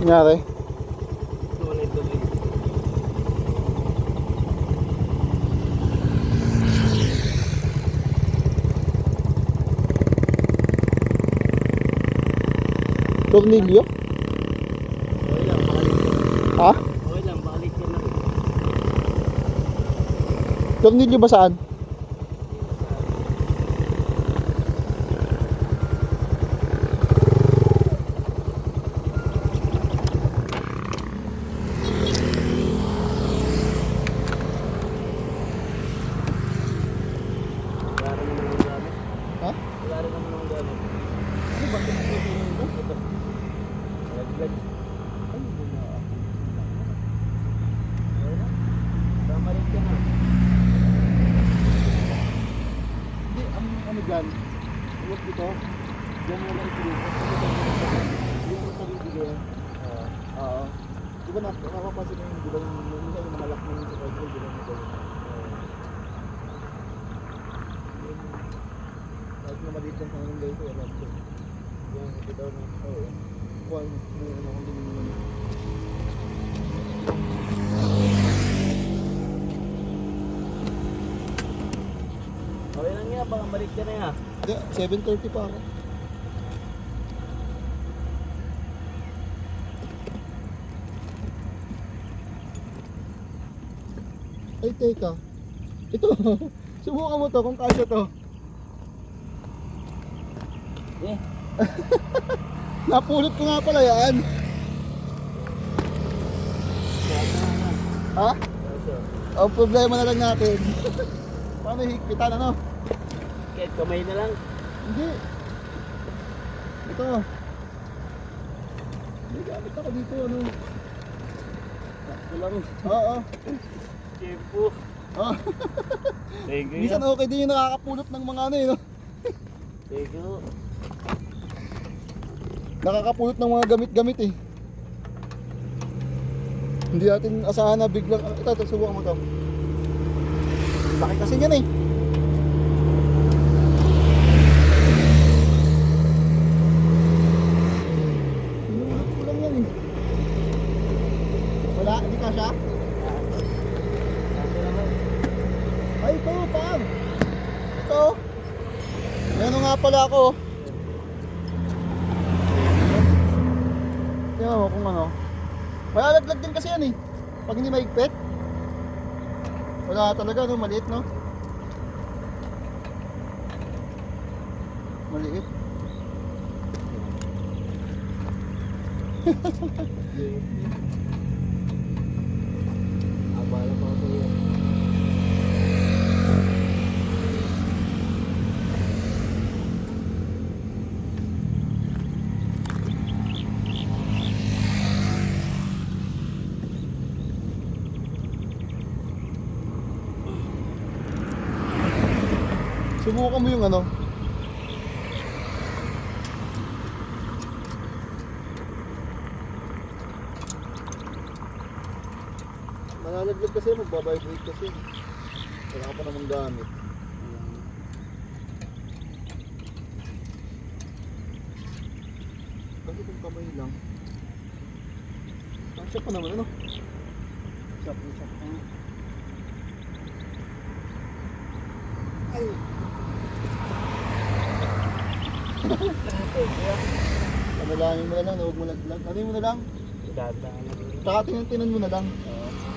Nangyari? Wala ito rin. Tornilyo? Okay lang, balik yan. Ha? Okay lang, balik yan na rin. Tornilyo ba saan? Wala rin naman ang gamit. Ha? Wala rin naman ang gamit. Ano ba? Ito. Laglag. Ay, wala ako. Okay na. Tama rin ka na. Hindi, ang ano dyan, huwag dito, dyan mo lang ito. Yung pag-ibigay. Oo. Di ba nakapasin yung, di ba yung mga lock mo yung sa control, di ba yung gawin? Kahit na maliit lang sa anong gawin ko, wala ko. Yan, ito daw na. Oo. Kuha mo, ano akong din mo. Okay lang yan, baka balik ka na yan. Hindi, 7:30 pa ako. Ay, teka. Ito, subukan mo to kung kasya to. Eh, Napulot ko nga pala yan. Ha? kaso. Ang problema na lang natin. Paano higpitan, ano? Kahit kamay na lang. Hindi. Ito. May gamit ako dito, ano? Ito lang. Oo. Tempo. Oo. Thank you. Minsan okay din yung nakakapulot ng mga ano, no? Thank you. Nakakapulot ng mga gamit-gamit eh. Hindi natin asahan na biglang ito, subukan mo to. Laki kasi yan eh. Pinulot ko lang yan eh. Wala, hindi kasya? Kaso naman. Ay, ito, pang! Ito. Meron nga pala ako. Tingnan mo kung ano. Malalaglag din kasi yan eh. Pag hindi maigpit. Wala talaga, no? Maliit, no? Maliit. Abala pa ako yun. Subukan mo yung ano. Malalaglag kasi, magbabibrate kasi. Wala ka pa namang gamit. Bakit yung kamay lang? Kasya pa naman, ano? Usap-usap ka nga. Ay! Panalangin mo na lang, huwag mo laglag. Ano mo na lang? Dadaan na rin. Tsaka tinan mo na lang.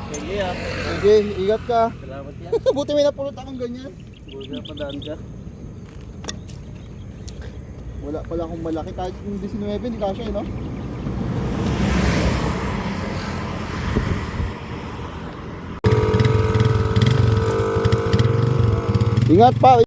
Thank you ah. Sige, ingat ka. Salamat yan. Buti may napulot akong ganyan. Buti na padaan ka. Wala pala akong malaki. Kahit yung 19, hindi kasya eh, no? Ingat pa.